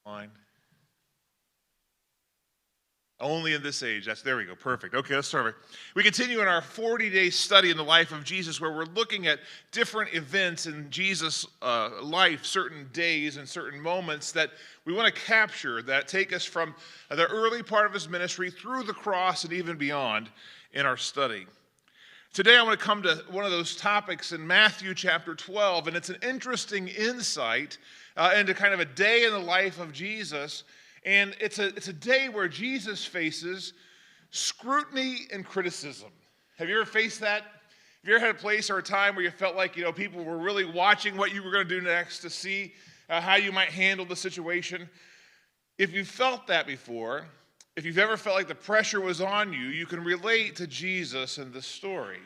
Fine. Only in this age. There we go. Perfect. Okay, let's start. We continue in our 40-day study in the life of Jesus, where we're looking at different events in Jesus' life, certain days and certain moments that we want to capture that take us from the early part of his ministry through the cross and even beyond in our study. Today I want to come to one of those topics in Matthew chapter 12, and it's an interesting insight into kind of a day in the life of Jesus. And it's a day where Jesus faces scrutiny and criticism. Have you ever faced that? Have you ever had a place or a time where you felt like, people were really watching what you were going to do next to see how you might handle the situation? If you've felt that before, if you've ever felt like the pressure was on you, you can relate to Jesus in this story.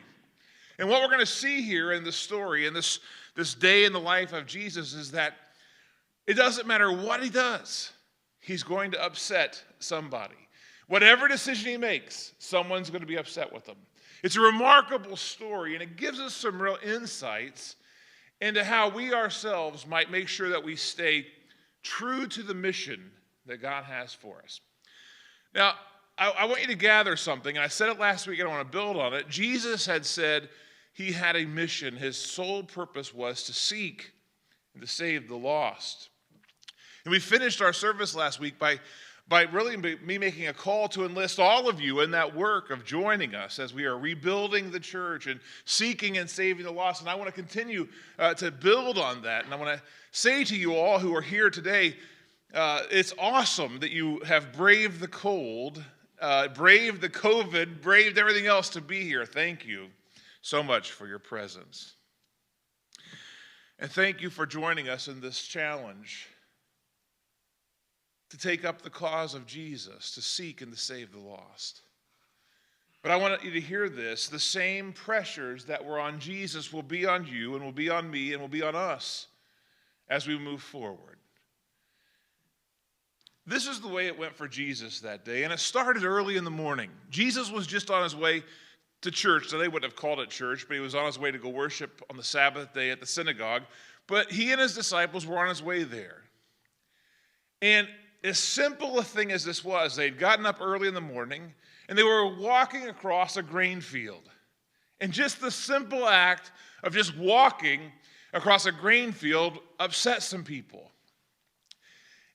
And what we're going to see here in this story, in this day in the life of Jesus, is that it doesn't matter what he does. He's going to upset somebody. Whatever decision he makes, someone's going to be upset with him. It's a remarkable story, and it gives us some real insights into how we ourselves might make sure that we stay true to the mission that God has for us. Now, I want you to gather something, and I said it last week, and I want to build on it. Jesus had said he had a mission. His sole purpose was to seek and to save the lost. And we finished our service last week by really me making a call to enlist all of you in that work of joining us as we are rebuilding the church and seeking and saving the lost. And I want to continue to build on that. And I want to say to you all who are here today, it's awesome that you have braved the cold, braved the COVID, braved everything else to be here. Thank you so much for your presence. And thank you for joining us in this challenge to take up the cause of Jesus, to seek and to save the lost. But I want you to hear this. The same pressures that were on Jesus will be on you and will be on me and will be on us as we move forward. This is the way it went for Jesus that day, and it started early in the morning. Jesus was just on his way to church. So they wouldn't have called it church, but he was on his way to go worship on the Sabbath day at the synagogue. But he and his disciples were on his way there. And as simple a thing as this was, they'd gotten up early in the morning, and they were walking across a grain field. And just the simple act of just walking across a grain field upset some people.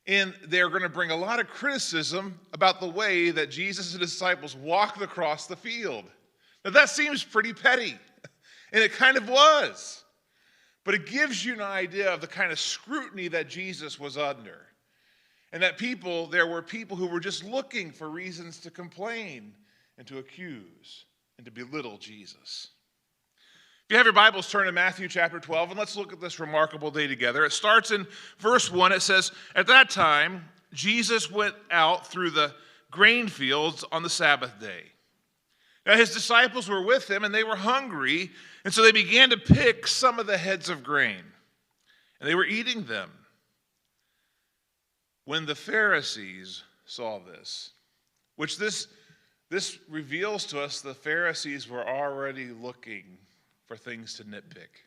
And they're going to bring a lot of criticism about the way that Jesus and his disciples walked across the field. Now that seems pretty petty, and it kind of was. But it gives you an idea of the kind of scrutiny that Jesus was under. And that there were people who were just looking for reasons to complain and to accuse and to belittle Jesus. If you have your Bibles, turn to Matthew chapter 12, and let's look at this remarkable day together. It starts in verse 1. It says, "At that time, Jesus went out through the grain fields on the Sabbath day. Now his disciples were with him, and they were hungry, and so they began to pick some of the heads of grain, and they were eating them. When the Pharisees saw this," which this reveals to us, the Pharisees were already looking for things to nitpick.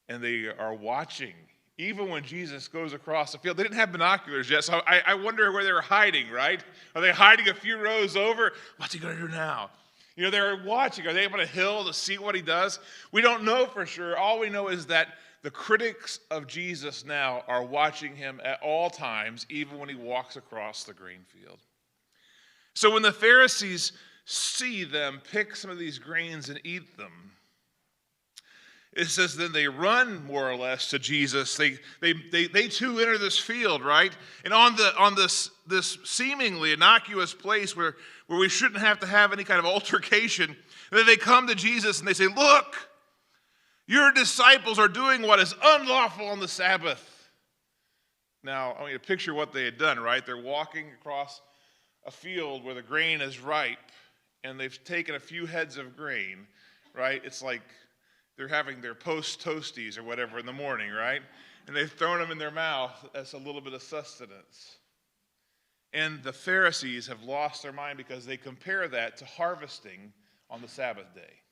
And they are watching. Even when Jesus goes across the field, they didn't have binoculars yet, so I wonder where they were hiding, right? Are they hiding a few rows over? What's he going to do now? They're watching. Are they up on a hill to see what he does? We don't know for sure. All we know is that the critics of Jesus now are watching him at all times, even when he walks across the grain field. So when the Pharisees see them pick some of these grains and eat them, it says then they run more or less to Jesus. They too enter this field, right? And on this seemingly innocuous place where we shouldn't have to have any kind of altercation, then they come to Jesus and they say, "Look, your disciples are doing what is unlawful on the Sabbath." Now, I want you to picture what they had done, right? They're walking across a field where the grain is ripe, and they've taken a few heads of grain, right? It's like they're having their post-toasties or whatever in the morning, right? And they've thrown them in their mouth as a little bit of sustenance. And the Pharisees have lost their mind because they compare that to harvesting on the Sabbath day.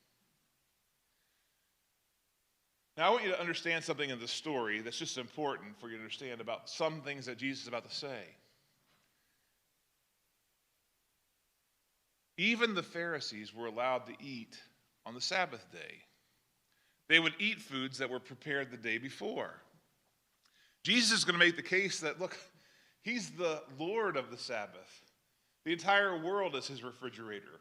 Now, I want you to understand something in the story that's just important for you to understand about some things that Jesus is about to say. Even the Pharisees were allowed to eat on the Sabbath day. They would eat foods that were prepared the day before. Jesus is going to make the case that, look, he's the Lord of the Sabbath. The entire world is his refrigerator.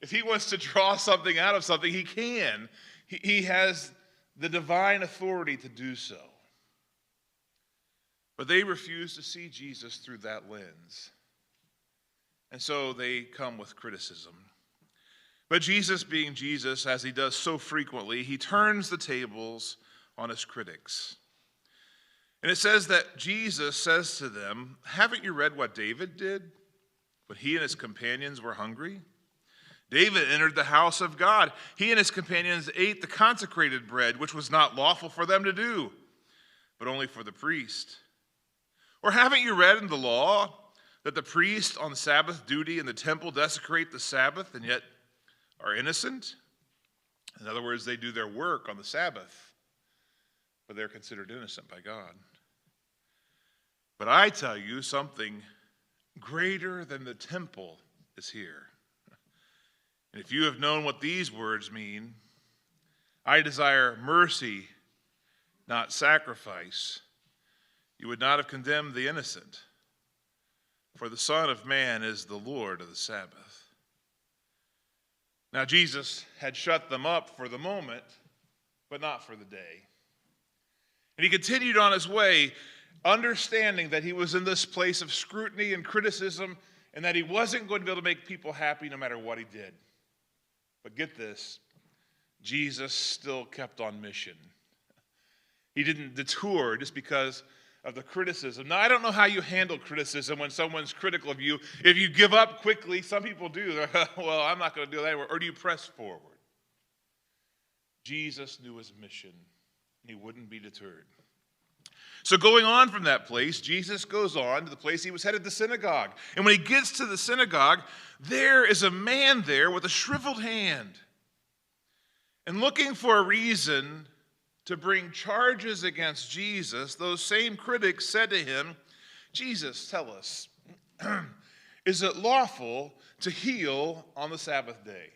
If he wants to draw something out of something, he can. He has the divine authority to do so. But they refuse to see Jesus through that lens. And so they come with criticism. But Jesus, being Jesus, as he does so frequently, he turns the tables on his critics. And it says that Jesus says to them, "Haven't you read what David did when he and his companions were hungry? David entered the house of God. He and his companions ate the consecrated bread, which was not lawful for them to do, but only for the priest. Or haven't you read in the law that the priests on Sabbath duty in the temple desecrate the Sabbath and yet are innocent?" In other words, they do their work on the Sabbath, but they're considered innocent by God. "But I tell you, something greater than the temple is here. And if you have known what these words mean, I desire mercy, not sacrifice, you would not have condemned the innocent. For the Son of Man is the Lord of the Sabbath." Now Jesus had shut them up for the moment, but not for the day. And he continued on his way, understanding that he was in this place of scrutiny and criticism, and that he wasn't going to be able to make people happy no matter what he did. But get this, Jesus still kept on mission. He didn't detour just because of the criticism. Now, I don't know how you handle criticism when someone's critical of you. If you give up quickly, some people do. Well, I'm not going to do that. Or do you press forward? Jesus knew his mission, and he wouldn't be deterred. So going on from that place, Jesus goes on to the place he was headed, the synagogue. And when he gets to the synagogue, there is a man there with a shriveled hand. And looking for a reason to bring charges against Jesus, those same critics said to him, "Jesus, tell us, is it lawful to heal on the Sabbath day?"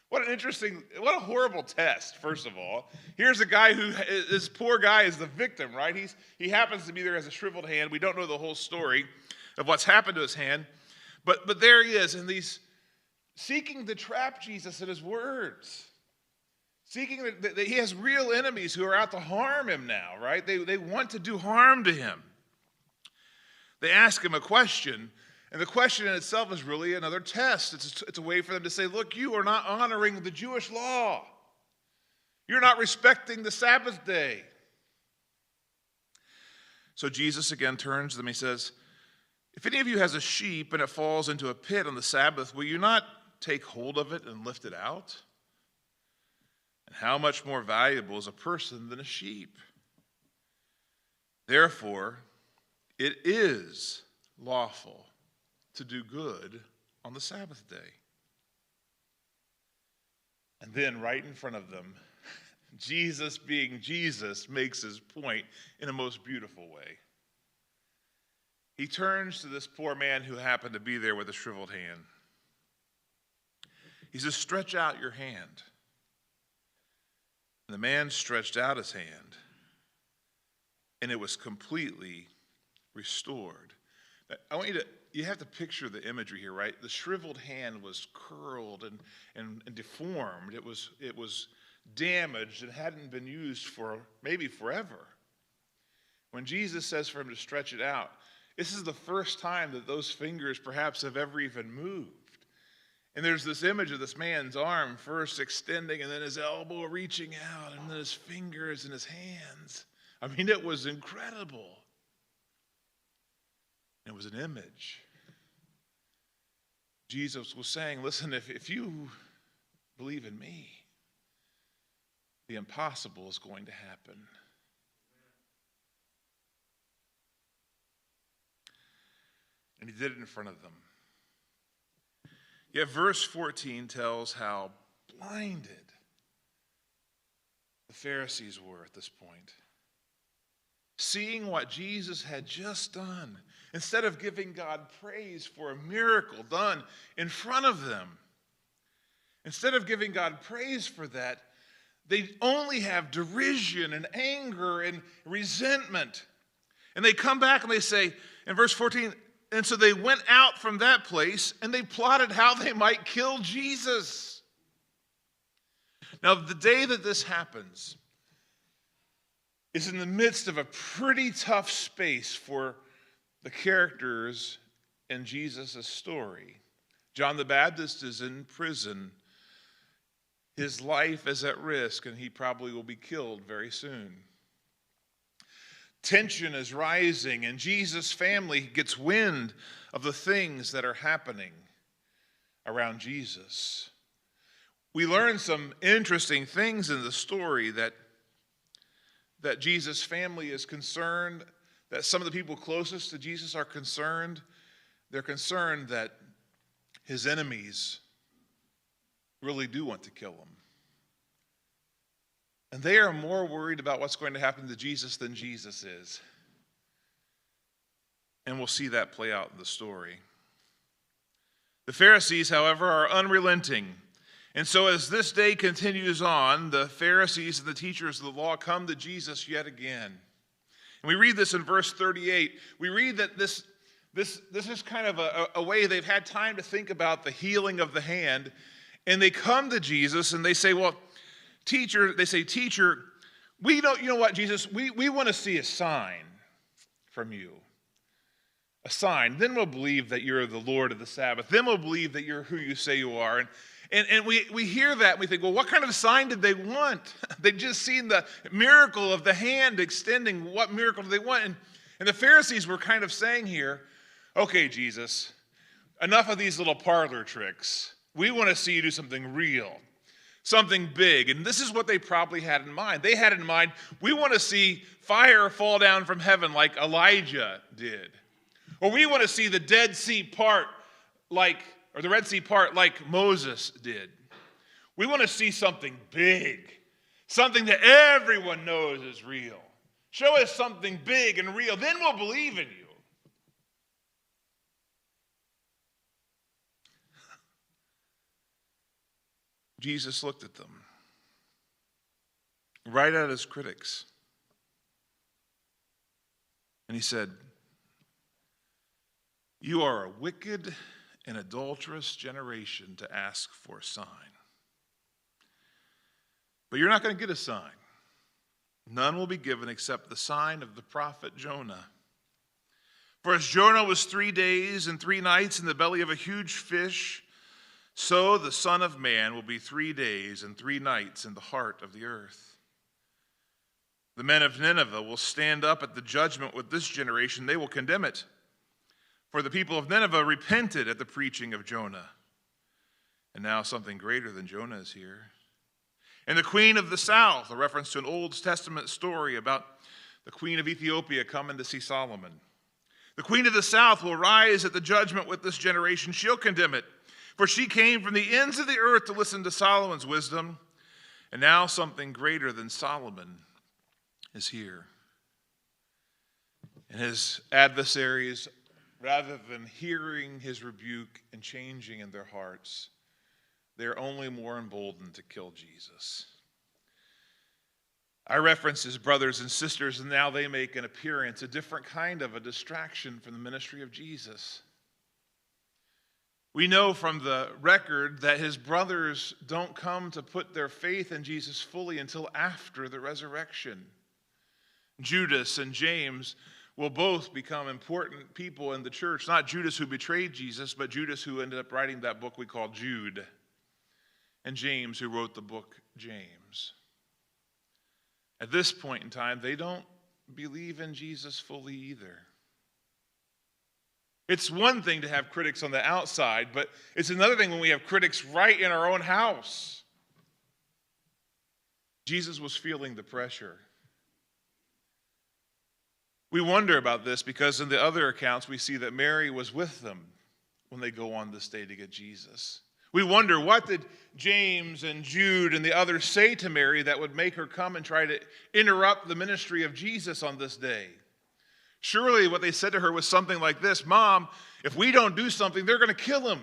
What a horrible test, first of all. Here's a guy this poor guy is the victim, right? He happens to be there as a shriveled hand. We don't know the whole story of what's happened to his hand. But there he is, and he's seeking to trap Jesus in his words. Seeking that he has real enemies who are out to harm him now, right? They want to do harm to him. They ask him a question, and the question in itself is really another test. It's a way for them to say, look, you are not honoring the Jewish law. You're not respecting the Sabbath day. So Jesus again turns to them. He says, "If any of you has a sheep and it falls into a pit on the Sabbath, will you not take hold of it and lift it out? And how much more valuable is a person than a sheep? Therefore, it is lawful to do good on the Sabbath day." And then right in front of them, Jesus, being Jesus, makes his point in a most beautiful way. He turns to this poor man who happened to be there with a shriveled hand. He says, "Stretch out your hand." And the man stretched out his hand, and it was completely restored. Now, I want you have to picture the imagery here, right? The shriveled hand was curled and deformed. It was damaged and hadn't been used for maybe forever. When Jesus says for him to stretch it out, this is the first time that those fingers perhaps have ever even moved. And there's this image of this man's arm first extending and then his elbow reaching out and then his fingers and his hands. I mean, it was incredible. It was an image. Jesus was saying, listen, if you believe in me, the impossible is going to happen. And he did it in front of them. Yet verse 14 tells how blinded the Pharisees were at this point. Seeing what Jesus had just done, instead of giving God praise for a miracle done in front of them, instead of giving God praise for that, they only have derision and anger and resentment. And they come back and they say, in verse 14, and so they went out from that place and they plotted how they might kill Jesus. Now, the day that this happens is in the midst of a pretty tough space for the characters in Jesus' story. John the Baptist is in prison. His life is at risk, and he probably will be killed very soon. Tension is rising, and Jesus' family gets wind of the things that are happening around Jesus. We learn some interesting things in the story that Jesus' family is concerned, that some of the people closest to Jesus are concerned. They're concerned that his enemies really do want to kill him. And they are more worried about what's going to happen to Jesus than Jesus is. And we'll see that play out in the story. The Pharisees, however, are unrelenting. And so as this day continues on, the Pharisees and the teachers of the law come to Jesus yet again. And we read this in verse 38. We read that this is kind of a way they've had time to think about the healing of the hand. And they come to Jesus and they say, well, teacher, we don't, you know what, Jesus, we want to see a sign from you. A sign. Then we'll believe that you're the Lord of the Sabbath. Then we'll believe that you're who you say you are. And we hear that and we think, well, what kind of sign did they want? They'd just seen the miracle of the hand extending. What miracle do they want? And the Pharisees were kind of saying here, okay, Jesus, enough of these little parlor tricks. We want to see you do something real, something big. And this is what they probably had in mind. They had in mind, we want to see fire fall down from heaven like Elijah did. Or we want to see the Dead Sea part or the Red Sea part like Moses did. We want to see something big, something that everyone knows is real. Show us something big and real, then we'll believe in you. Jesus looked at them, right at his critics, and he said, you are a wicked and adulterous generation to ask for a sign. But you're not going to get a sign. None will be given except the sign of the prophet Jonah. For as Jonah was 3 days and 3 nights in the belly of a huge fish, so the Son of Man will be 3 days and 3 nights in the heart of the earth. The men of Nineveh will stand up at the judgment with this generation. They will condemn it. For the people of Nineveh repented at the preaching of Jonah. And now something greater than Jonah is here. And the queen of the south, a reference to an Old Testament story about the queen of Ethiopia coming to see Solomon. The queen of the south will rise at the judgment with this generation. She'll condemn it. For she came from the ends of the earth to listen to Solomon's wisdom. And now something greater than Solomon is here. And his adversaries, rather than hearing his rebuke and changing in their hearts, they're only more emboldened to kill Jesus. I reference his brothers and sisters, and now they make an appearance, a different kind of a distraction from the ministry of Jesus. We know from the record that his brothers don't come to put their faith in Jesus fully until after the resurrection. Judas and James will both become important people in the church. Not Judas who betrayed Jesus, but Judas who ended up writing that book we call Jude. And James who wrote the book James. At this point in time, they don't believe in Jesus fully either. It's one thing to have critics on the outside, but it's another thing when we have critics right in our own house. Jesus was feeling the pressure. We wonder about this because in the other accounts we see that Mary was with them when they go on this day to get Jesus. We wonder, what did James and Jude and the others say to Mary that would make her come and try to interrupt the ministry of Jesus on this day? Surely what they said to her was something like this: Mom, if we don't do something, they're going to kill him.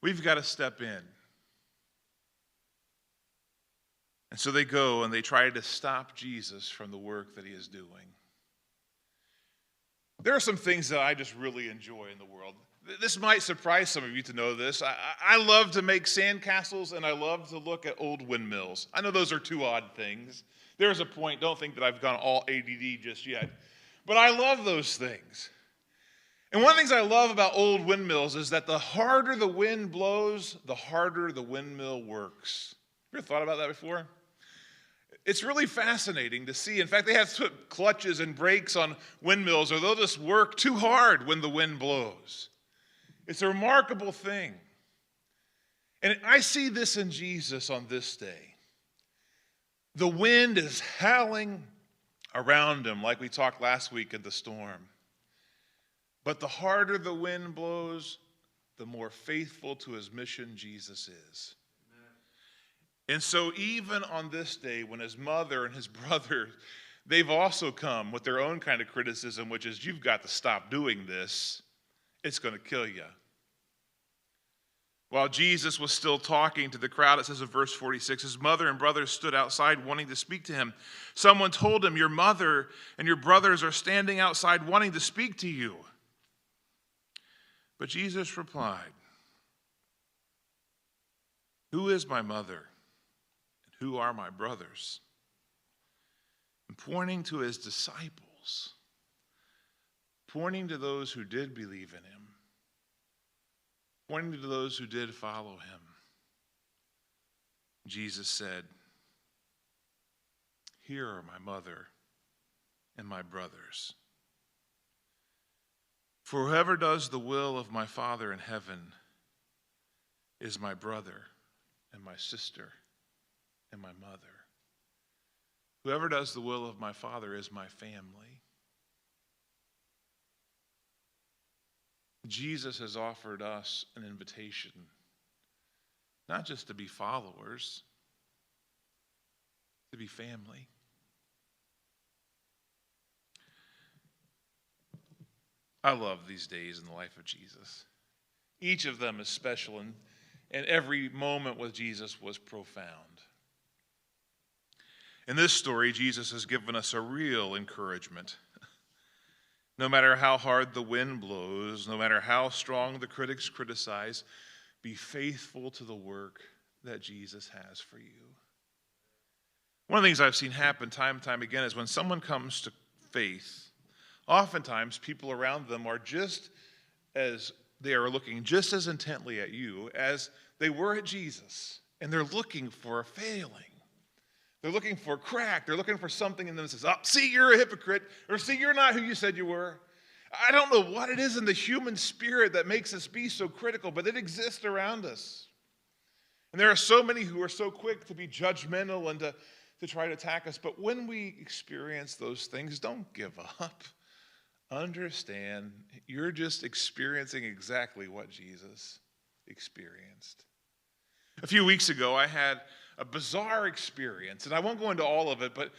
We've got to step in. And so they go and they try to stop Jesus from the work that he is doing. There are some things that I just really enjoy in the world. This might surprise some of you to know this. I love to make sandcastles, and I love to look at old windmills. I know those are two odd things. There's a point. Don't think that I've gone all ADD just yet. But I love those things. And one of the things I love about old windmills is that the harder the wind blows, the harder the windmill works. You ever thought about that before? It's really fascinating to see. In fact, they have to put clutches and brakes on windmills, or they'll just work too hard when the wind blows. It's a remarkable thing. And I see this in Jesus on this day. The wind is howling around him, like we talked last week in the storm. But the harder the wind blows, the more faithful to his mission Jesus is. And so even on this day, when his mother and his brother, they've also come with their own kind of criticism, which is, you've got to stop doing this. It's going to kill you. While Jesus was still talking to the crowd, it says in verse 46, his mother and brothers stood outside wanting to speak to him. Someone told him, your mother and your brothers are standing outside wanting to speak to you. But Jesus replied, who is my mother? Who are my brothers? And pointing to his disciples, pointing to those who did believe in him, pointing to those who did follow him, Jesus said, here are my mother and my brothers. For whoever does the will of my Father in heaven is my brother and my sister and my mother. Whoever does the will of my Father is my family. Jesus has offered us an invitation, not just to be followers, to be family. I love these days in the life of Jesus. Each of them is special, and every moment with Jesus was profound. In this story, Jesus has given us a real encouragement. No matter how hard the wind blows, no matter how strong the critics criticize, be faithful to the work that Jesus has for you. One of the things I've seen happen time and time again is when someone comes to faith, oftentimes people around them are they are looking just as intently at you as they were at Jesus, and they're looking for a failing. They're looking for a crack. They're looking for something in them that says, oh, see, you're a hypocrite, or see, you're not who you said you were. I don't know what it is in the human spirit that makes us be so critical, but it exists around us. And there are so many who are so quick to be judgmental and to try to attack us. But when we experience those things, don't give up. Understand, you're just experiencing exactly what Jesus experienced. A few weeks ago, I had a bizarre experience, and I won't go into all of it, but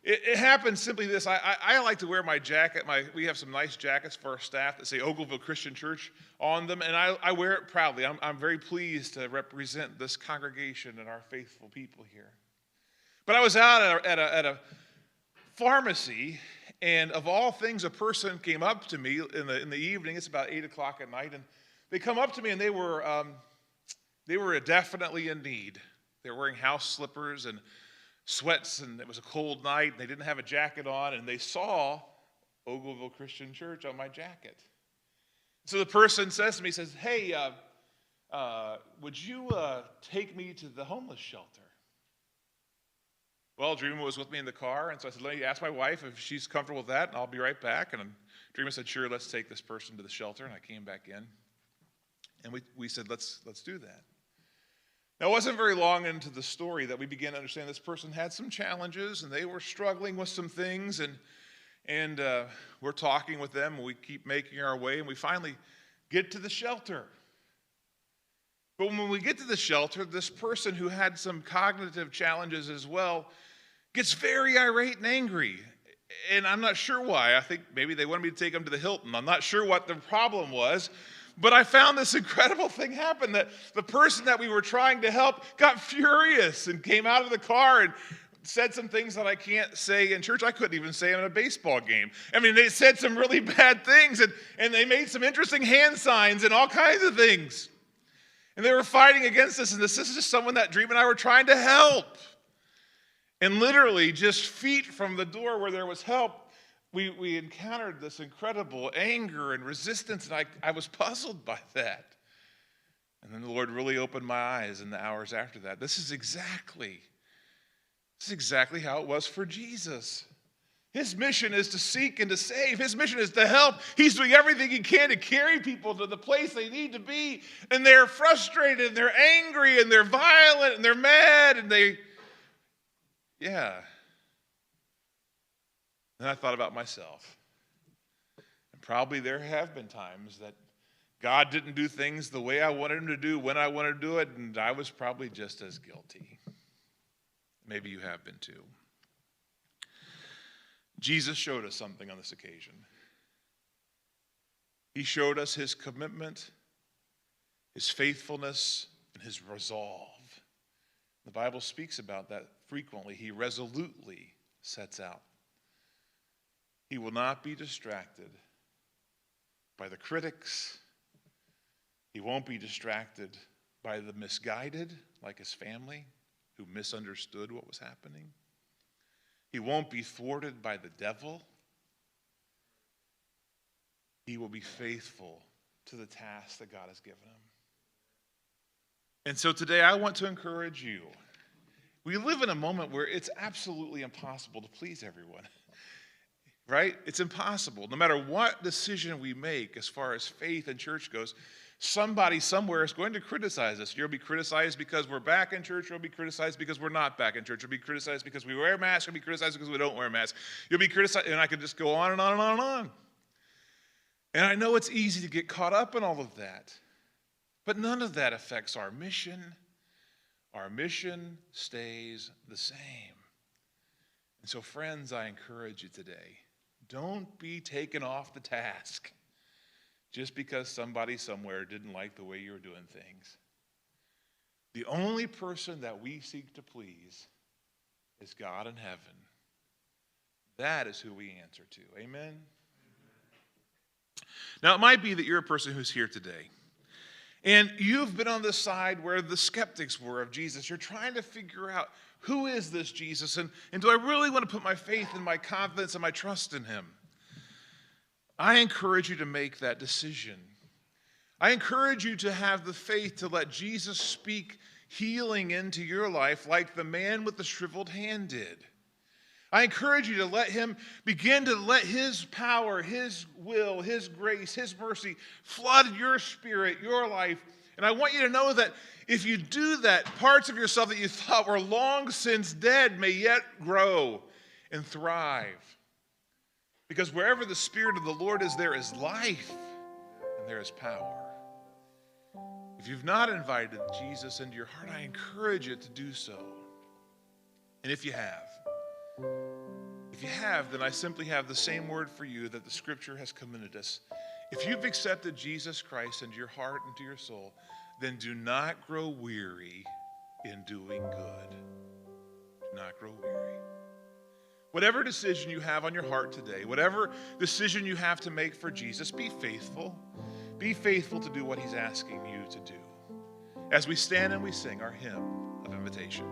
it happened simply this. I like to wear my jacket. We have some nice jackets for our staff that say Ogleville Christian Church on them, and I wear it proudly. I'm very pleased to represent this congregation and our faithful people here. But I was out at a pharmacy, and of all things, a person came up to me in the evening. It's about 8 o'clock at night, and they come up to me, and they were definitely in need. They were wearing house slippers and sweats, and it was a cold night, and they didn't have a jacket on, and they saw Ogleville Christian Church on my jacket. So the person says to me, says, hey, would you take me to the homeless shelter? Well, Dreamer was with me in the car, and so I said, let me ask my wife if she's comfortable with that, and I'll be right back. And Dreamer said, sure, let's take this person to the shelter, and I came back in. And we said, let's do that. Now, it wasn't very long into the story that we began to understand this person had some challenges, and they were struggling with some things, and we're talking with them, and we keep making our way, and we finally get to the shelter. But when we get to the shelter, this person who had some cognitive challenges as well gets very irate and angry. And I'm not sure why. I think maybe they wanted me to take them to the Hilton. I'm not sure what the problem was. But I found this incredible thing happen, that the person that we were trying to help got furious and came out of the car and said some things that I can't say in church. I couldn't even say them in a baseball game. I mean, they said some really bad things, and they made some interesting hand signs and all kinds of things. And they were fighting against us, and this is just someone that Dream and I were trying to help. And literally, just feet from the door where there was help, we encountered this incredible anger and resistance, and I was puzzled by that. And then the Lord really opened my eyes in the hours after that. This is exactly how it was for Jesus. His mission is to seek and to save. His mission is to help. He's doing everything he can to carry people to the place they need to be. And they're frustrated, and they're angry, and they're violent, and they're mad, and Then I thought about myself. And probably there have been times that God didn't do things the way I wanted him to do, when I wanted to do it, and I was probably just as guilty. Maybe you have been too. Jesus showed us something on this occasion. He showed us his commitment, his faithfulness, and his resolve. The Bible speaks about that frequently. He resolutely sets out. He will not be distracted by the critics. He won't be distracted by the misguided, like his family, who misunderstood what was happening. He won't be thwarted by the devil. He will be faithful to the task that God has given him. And so today I want to encourage you. We live in a moment where it's absolutely impossible to please everyone. Right? It's impossible. No matter what decision we make as far as faith and church goes, somebody somewhere is going to criticize us. You'll be criticized because we're back in church. You'll be criticized because we're not back in church. You'll be criticized because we wear masks. You'll be criticized because we don't wear masks. You'll be criticized, and I could just go on and on and on and on. And I know it's easy to get caught up in all of that. But none of that affects our mission. Our mission stays the same. And so, friends, I encourage you today, don't be taken off the task just because somebody somewhere didn't like the way you were doing things. The only person that we seek to please is God in heaven. That is who we answer to. Amen? Now, it might be that you're a person who's here today, and you've been on the side where the skeptics were of Jesus. You're trying to figure out, who is this Jesus? And do I really want to put my faith and my confidence and my trust in him? I encourage you to make that decision. I encourage you to have the faith to let Jesus speak healing into your life like the man with the shriveled hand did. I encourage you to let him begin to let his power, his will, his grace, his mercy flood your spirit, your life. And I want you to know that if you do that, parts of yourself that you thought were long since dead may yet grow and thrive. Because wherever the Spirit of the Lord is, there is life and there is power. If you've not invited Jesus into your heart, I encourage you to do so. And if you have, then I simply have the same word for you that the Scripture has commended us. If you've accepted Jesus Christ into your heart and to your soul, then do not grow weary in doing good. Do not grow weary. Whatever decision you have on your heart today, whatever decision you have to make for Jesus, be faithful. Be faithful to do what he's asking you to do. As we stand and we sing our hymn of invitation.